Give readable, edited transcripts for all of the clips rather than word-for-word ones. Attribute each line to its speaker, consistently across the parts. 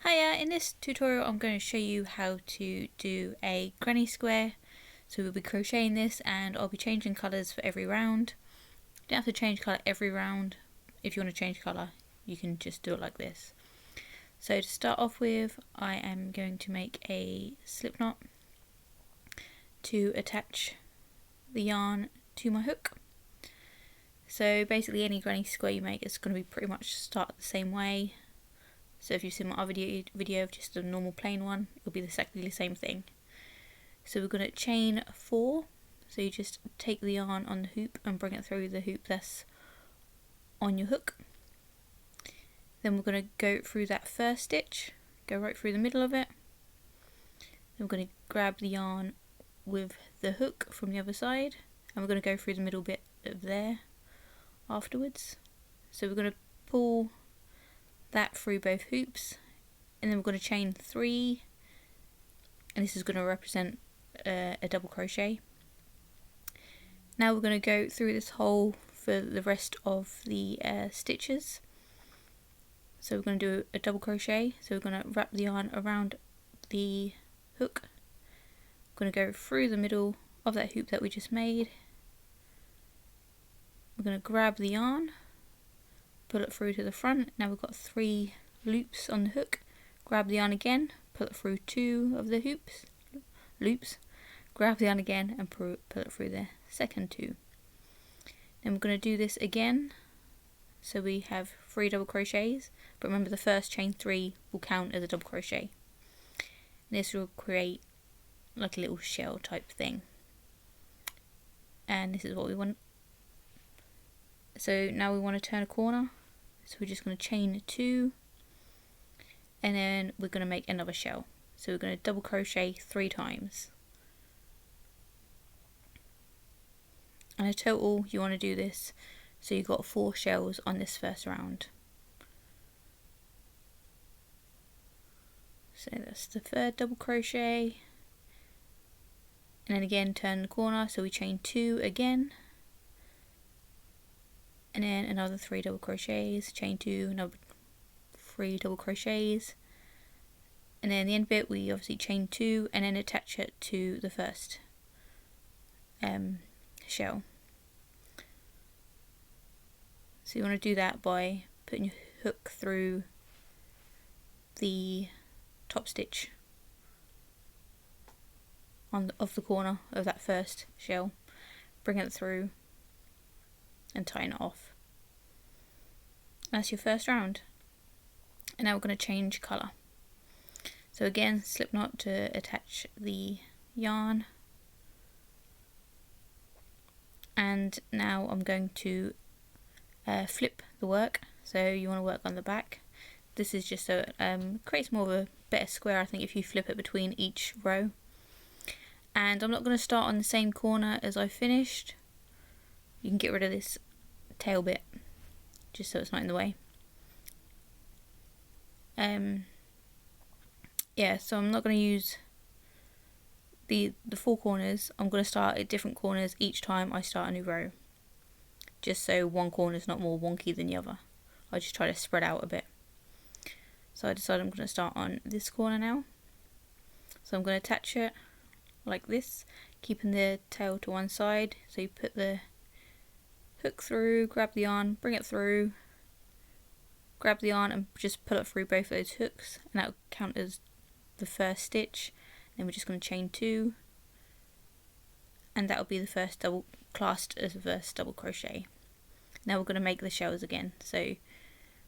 Speaker 1: Hiya, in this tutorial I'm going to show you how to do a granny square. So we'll be crocheting this and I'll be changing colours for every round. You don't have to change colour every round. If you want to change colour you can just do it like this. So to start off with, I am going to make a slip knot to attach the yarn to my hook. So basically any granny square you make is going to be pretty much start the same way. So if you've seen my other video of just a normal plain one, it'll be exactly the same thing. So we're going to chain 4. So you just take the yarn on the hoop and bring it through the hoop that's on your hook. Then we're going to go through that first stitch, go right through the middle of it. Then we're going to grab the yarn with the hook from the other side, and we're going to go through the middle bit of there afterwards. So we're going to pull that through both hoops, and then we're going to chain 3, and this is going to represent a double crochet. Now we're going to go through this hole for the rest of the stitches. So we're going to do a double crochet, so we're going to wrap the yarn around the hook. We're going to go through the middle of that hoop that we just made. We're going to grab the yarn, pull it through to the front. Now we've got 3 loops on the hook. Grab the yarn again, pull it through 2 of the loops, grab the yarn again and pull it through the second 2. Then we're going to do this again, so we have 3 double crochets, but remember the first chain 3 will count as a double crochet. And this will create like a little shell type thing, and this is what we want. So now we want to turn a corner, so we're just going to chain 2, and then we're going to make another shell. So we're going to double crochet 3 times. And in total you want to do this so you've got 4 shells on this first round. So that's the 3rd double crochet, and then again turn the corner, so we chain 2 again, and then another 3 double crochets, chain 2, another 3 double crochets, and then the end bit we obviously chain 2 and then attach it to the first shell. So you want to do that by putting your hook through the top stitch of the corner of that first shell, bring it through and tying it off. That's your first round. And now we're going to change colour. So again, slip knot to attach the yarn, and now I'm going to flip the work. So you want to work on the back. This is just so it creates more of a better square, I think, if you flip it between each row. And I'm not going to start on the same corner as I finished. You can get rid of this tail bit just so it's not in the way. Yeah, so I'm not going to use the 4 corners. I'm going to start at different corners each time I start a new row, just so one corner is not more wonky than the other. I just try to spread out a bit. So I decided I'm going to start on this corner now. So I'm going to attach it like this, keeping the tail to one side. So you put the hook through, grab the yarn, bring it through, grab the yarn and just pull it through both of those hooks, and that will count as the first stitch. Then we're just going to chain 2, and that will be the first double, classed as the first double crochet. Now we're going to make the shells again. So I'm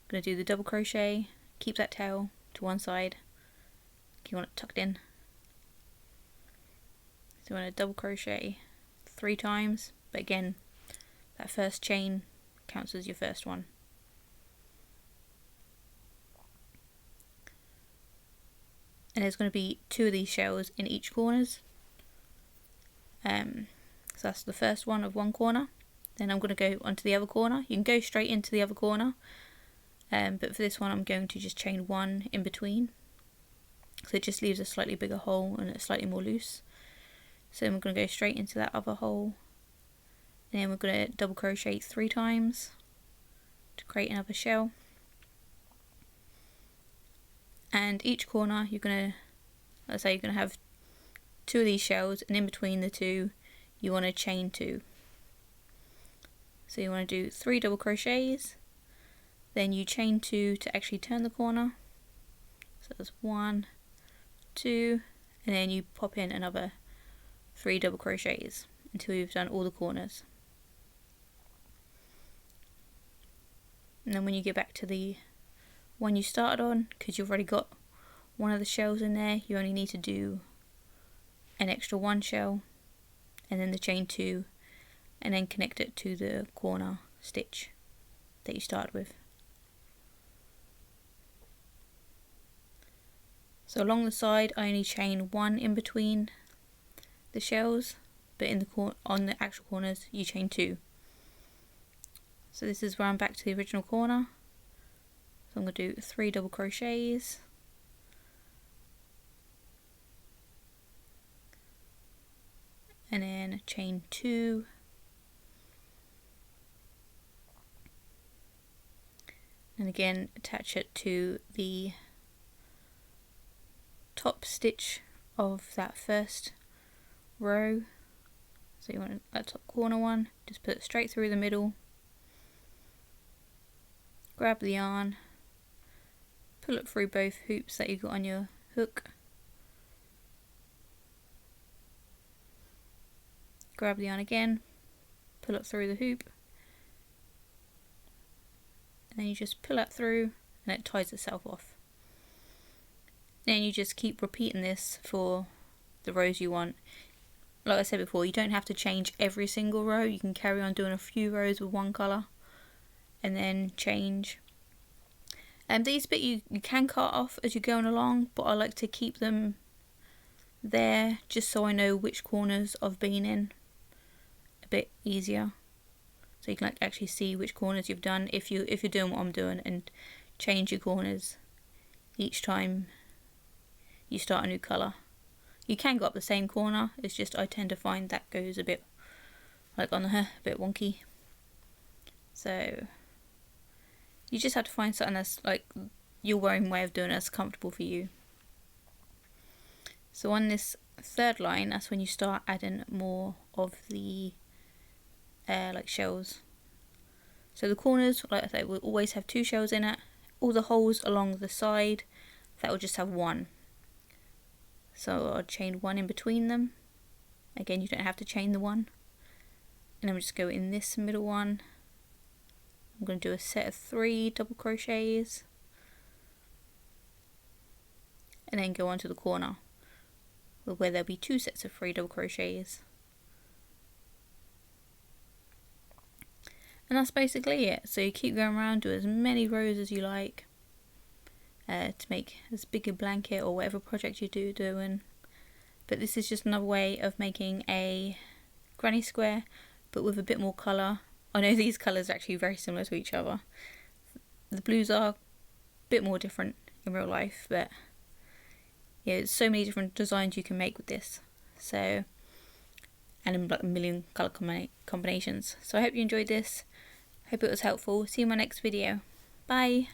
Speaker 1: going to do the double crochet, keep that tail to one side, you want it tucked in. So we're going to double crochet 3 times, but again that first chain counts as your first one. And there's going to be 2 of these shells in each corners. So that's the first one of one corner. Then I'm going to go onto the other corner. You can go straight into the other corner, but for this one I'm going to just chain 1 in between. So it just leaves a slightly bigger hole and it's slightly more loose. So then we're going to go straight into that other hole, and then we're going to double crochet 3 times to create another shell. and each corner you're gonna, let's say you're gonna have 2 of these shells, and in between the 2 you want to chain 2. So you want to do 3 double crochets, then you chain 2 to actually turn the corner. So there's 1, 2, and then you pop in another 3 double crochets until you've done all the corners. And then when you get back to the one you started on, because you've already got one of the shells in there, you only need to do an extra 1 shell, and then the chain 2, and then connect it to the corner stitch that you started with. So along the side I only chain 1 in between the shells, but in the on the actual corners you chain 2. So this is where I'm back to the original corner. So I'm going to do 3 double crochets, and then chain 2, and again attach it to the top stitch of that first row. So you want that top corner one, just put it straight through the middle, grab the yarn, pull it through both hoops that you've got on your hook, grab the yarn again, pull it through the hoop, and then you just pull it through and it ties itself off. Then you just keep repeating this for the rows you want. Like I said before, you don't have to change every single row. You can carry on doing a few rows with one colour and then change. And these bits you can cut off as you're going along, but I like to keep them there just so I know which corners I've been in a bit easier. So you can actually see which corners you've done if you're doing what I'm doing, and change your corners each time you start a new colour. You can go up the same corner, it's just I tend to find that goes a bit like on a bit wonky. So you just have to find something that's like your own way of doing it, that's comfortable for you. So on this third line, that's when you start adding more of the like shells. So the corners, like I said, will always have 2 shells in it. All the holes along the side, that will just have 1. So I'll chain 1 in between them. Again, you don't have to chain the 1. And then we'll just go in this middle one. I'm going to do a set of 3 double crochets, and then go on to the corner where there'll be 2 sets of 3 double crochets. And that's basically it. So you keep going around, do as many rows as you like to make as big a blanket or whatever project you're doing. But this is just another way of making a granny square, but with a bit more colour. I know these colours are actually very similar to each other. The blues are a bit more different in real life, but yeah, there's so many different designs you can make with this. So, and in like a million colour combinations. So I hope you enjoyed this. Hope it was helpful. See you in my next video. Bye.